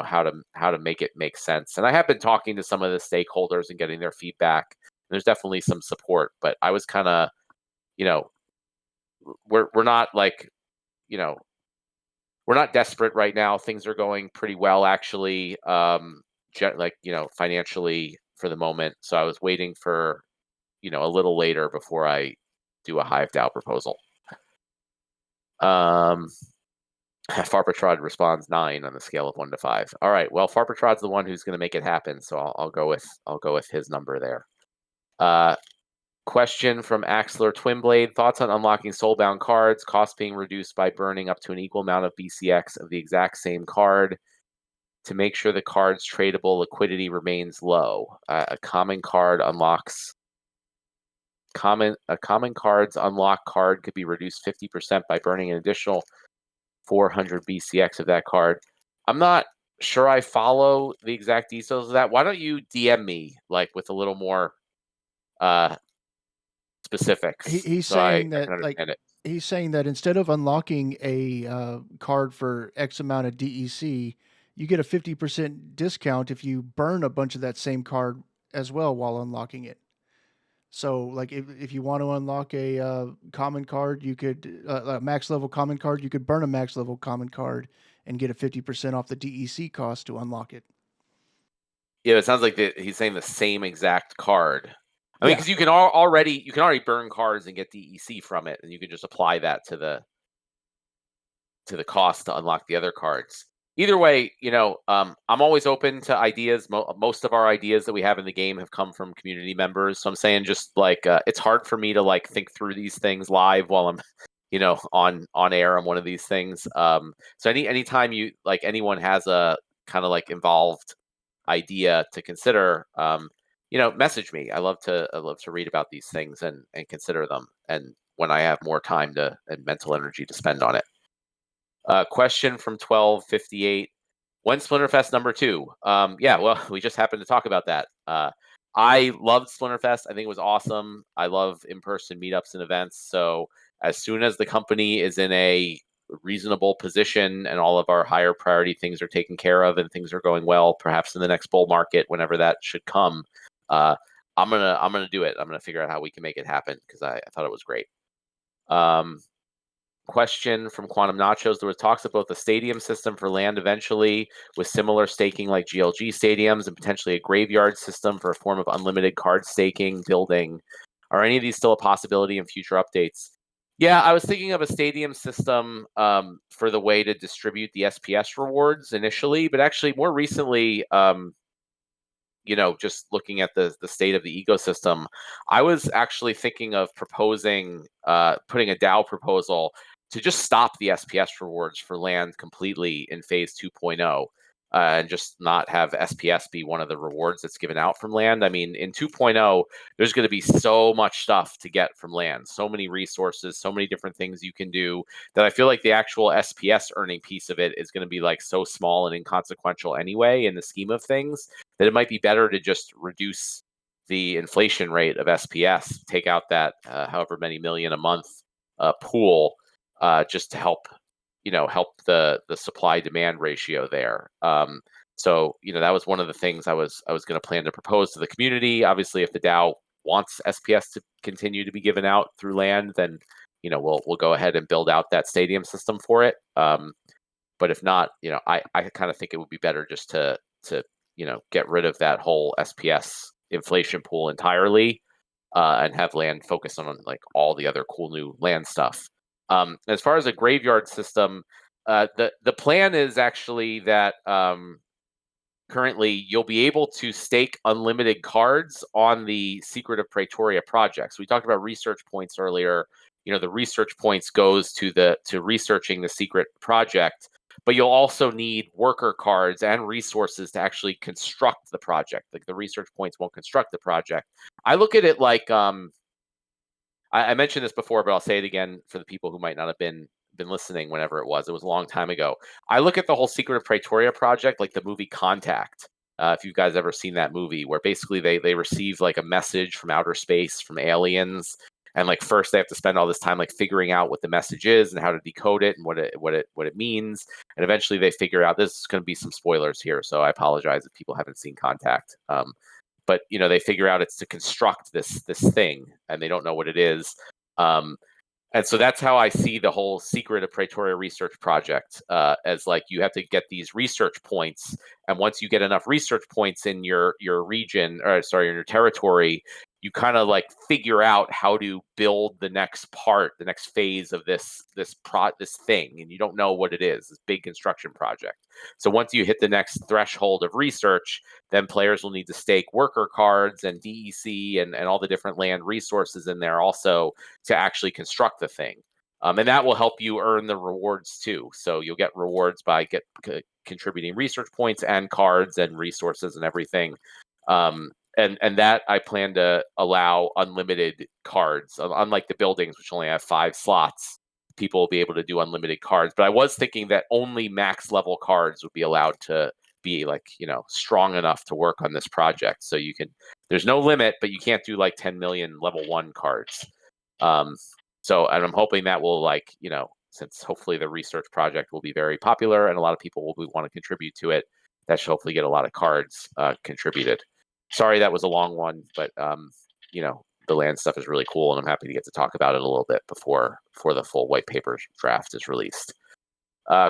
how to make it make sense. And I have been talking to some of the stakeholders and getting their feedback. There's definitely some support, but I was kind of we're not like we're not desperate right now. Things are going pretty well actually, financially for the moment. So I was waiting for a little later before I do a Hive DAO proposal. Farpatrod responds 9 on the scale of 1 to 5. All right. Well, Farpatrod's the one who's going to make it happen, so I'll go with his number there. Question from Axler Twinblade: thoughts on unlocking soulbound cards, cost being reduced by burning up to an equal amount of BCX of the exact same card to make sure the card's tradable liquidity remains low. A common card's unlock card could be reduced 50% by burning an additional 400 BCX of that card. I'm not sure I follow the exact details of that. Why don't you DM me with a little more specifics?
He's saying that instead of unlocking a card for X amount of DEC, you get a 50% discount if you burn a bunch of that same card as well while unlocking it. So, if you want to unlock a common card, you could a max level common card. You could burn a max level common card and get a 50% off the DEC cost to unlock it.
Yeah, it sounds like he's saying the same exact card. I mean, because you can already burn cards and get DEC from it, and you can just apply that to the cost to unlock the other cards. Either way, I'm always open to ideas. Most of our ideas that we have in the game have come from community members. So I'm saying just it's hard for me to think through these things live while I'm, on air on one of these things. So anytime anyone has a kind of involved idea to consider, message me. I love to read about these things and consider them. And when I have more time and mental energy to spend on it. Question from 1258. When Splinterfest number 2? Yeah, well, we just happened to talk about that. I loved Splinterfest. I think it was awesome. I love in-person meetups and events. So as soon as the company is in a reasonable position and all of our higher priority things are taken care of and things are going well, perhaps in the next bull market, whenever that should come, I'm gonna do it. I'm gonna figure out how we can make it happen because I thought it was great. Question from Quantum Nachos: there was talks about the stadium system for land eventually, with similar staking like GLG stadiums and potentially a graveyard system for a form of unlimited card staking building. Are any of these still a possibility in future updates? Yeah, I was thinking of a stadium system for the way to distribute the SPS rewards initially, but actually more recently, just looking at the state of the ecosystem, I was actually thinking of proposing, putting a DAO proposal to just stop the SPS rewards for land completely in phase 2.0 and just not have SPS be one of the rewards that's given out from land. I mean, in 2.0, there's going to be so much stuff to get from land, so many resources, so many different things you can do that I feel like the actual SPS earning piece of it is going to be so small and inconsequential anyway in the scheme of things that it might be better to just reduce the inflation rate of SPS, take out that however many million a month pool, just to help the supply demand ratio there. So that was one of the things I was going to plan to propose to the community. Obviously, if the DAO wants SPS to continue to be given out through land, then we'll go ahead and build out that stadium system for it. But if not, I kind of think it would be better just to get rid of that whole SPS inflation pool entirely, and have land focus on all the other cool new land stuff. As far as a graveyard system, the plan is actually that currently you'll be able to stake unlimited cards on the Secret of Praetoria project. So we talked about research points earlier. The research points goes to researching the secret project, but you'll also need worker cards and resources to actually construct the project. The research points won't construct the project. I look at it like I mentioned this before, but I'll say it again for the people who might not have been listening whenever it was. It was a long time ago. I look at the whole Secret of Praetoria project like the movie Contact. If you guys ever seen that movie, where basically they receive a message from outer space from aliens, And like first they have to spend all this time like figuring out what the message is and how to decode it and what it means. And eventually they figure out, this is going to be some spoilers here, so I apologize if people haven't seen Contact. But they figure out it's to construct this thing, and they don't know what it is. And so that's how I see the whole secret of Praetoria research project, as like you have to get these research points, and once you get enough research points in your region, or sorry, in your territory, you kind of like figure out how to build the next part, the next phase of this thing, and you don't know what it is, this big construction project. So once you hit the next threshold of research, then players will need to stake worker cards and DEC and all the different land resources in there also to actually construct the thing. And that will help you earn the rewards too. So you'll get rewards by contributing research points and cards and resources and everything. And that I plan to allow unlimited cards, unlike the buildings, which only have 5 slots. People will be able to do unlimited cards. But I was thinking that only max level cards would be allowed to be like, strong enough to work on this project. So you can, there's no limit, but you can't do like 10 million level 1 cards. So, and I'm hoping that will since hopefully the research project will be very popular and a lot of people will want to contribute to it, that should hopefully get a lot of cards contributed. Sorry, that was a long one, but the land stuff is really cool, and I'm happy to get to talk about it a little bit before the full white paper draft is released.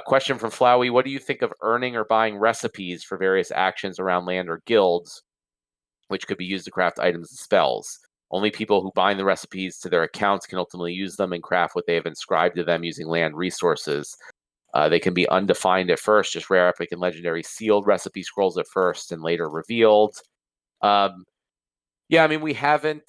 Question from Flowey: what do you think of earning or buying recipes for various actions around land or guilds, which could be used to craft items and spells? Only people who bind the recipes to their accounts can ultimately use them and craft what they have inscribed to them using land resources. They can be undefined at first, just rare, epic, and legendary sealed recipe scrolls at first and later revealed. Yeah, I mean, we haven't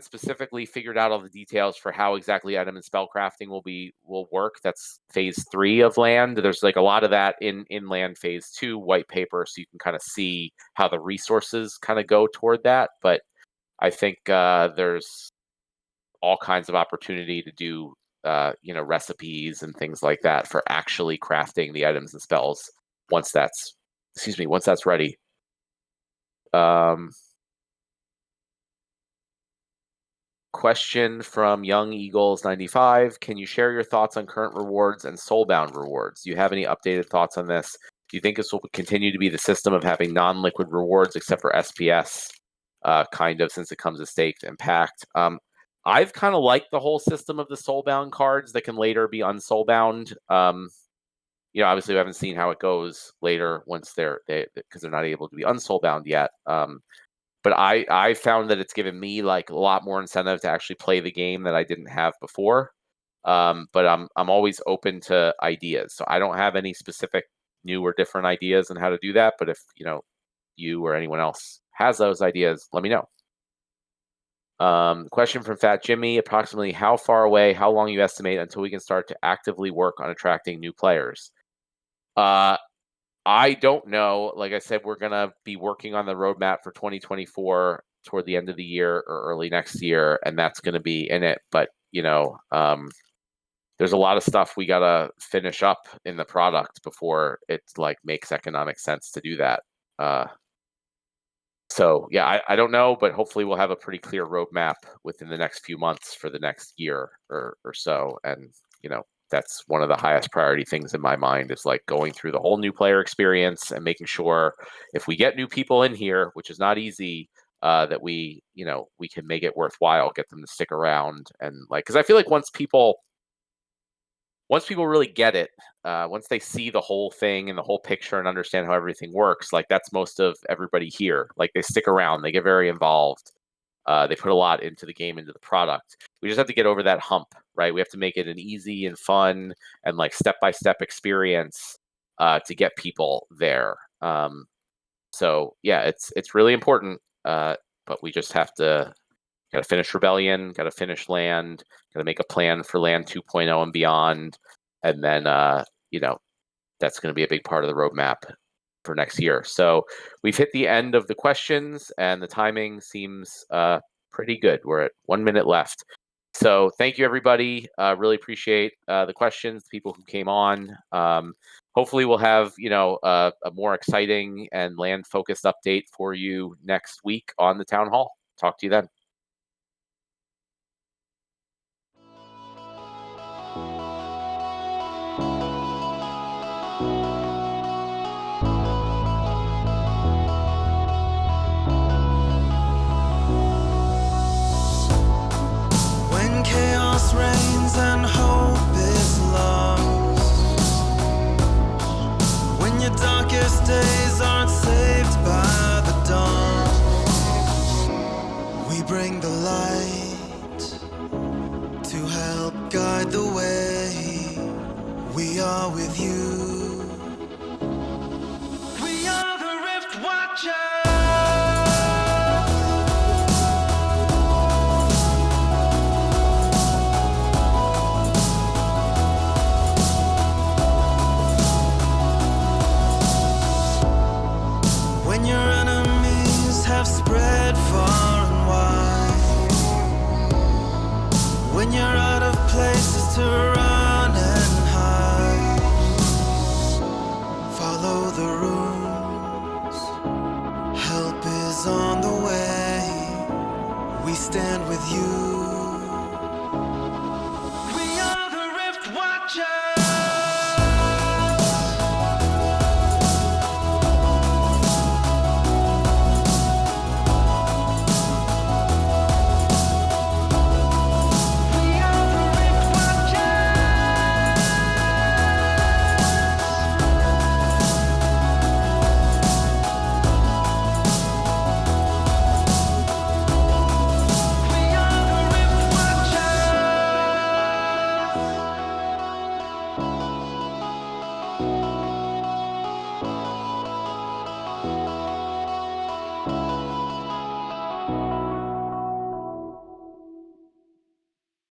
specifically figured out all the details for how exactly item and spell crafting will work. That's phase 3 of land. There's like a lot of that in land phase 2 white paper, so you can kind of see how the resources kind of go toward that. But I think there's all kinds of opportunity to do recipes and things like that for actually crafting the items and spells once that's ready. Question from Young Eagles 95: can you share your thoughts on current rewards and soulbound rewards? Do you have any updated thoughts on this? Do you think this will continue to be the system of having non-liquid rewards except for SPS, kind of, since it comes as staked and packed? I've kind of liked the whole system of the soulbound cards that can later be unsoulbound. Obviously we haven't seen how it goes later once because they're not able to be unsoulbound yet. But I found that it's given me like a lot more incentive to actually play the game that I didn't have before. But I'm always open to ideas. So I don't have any specific new or different ideas on how to do that. But if you or anyone else has those ideas, let me know. Question from Fat Jimmy: approximately how far away, how long you estimate until we can start to actively work on attracting new players? I don't know. Like I said, we're going to be working on the roadmap for 2024 toward the end of the year or early next year, and that's going to be in it. But, there's a lot of stuff we got to finish up in the product before it like makes economic sense to do that. So, yeah, I don't know, but hopefully we'll have a pretty clear roadmap within the next few months for the next year or so. And, that's one of the highest priority things in my mind, is like going through the whole new player experience and making sure if we get new people in here, which is not easy, that we can make it worthwhile, get them to stick around. And like, because I feel like once people really get it, once they see the whole thing and the whole picture and understand how everything works, like that's most of everybody here. Like they stick around, they get very involved. They put a lot into the game, into the product. We just have to get over that hump, right? We have to make it an easy and fun and like step-by-step experience to get people there. So yeah, it's really important, but we just have to got to finish Rebellion, got to finish Land, got to make a plan for Land 2.0 and beyond, and then that's going to be a big part of the roadmap for next year. So we've hit the end of the questions, and the timing seems pretty good. We're at 1 minute left. So thank you, everybody. Really appreciate the questions, the people who came on. Hopefully we'll have a more exciting and land-focused update for you next week on the Town Hall. Talk to you then.
We are with you. We are the Rift Watchers. When your enemies have spread far and wide, when you're out of places to run and hide, follow the rules, help is on the way, we stand with you. We are the Rift Watchers.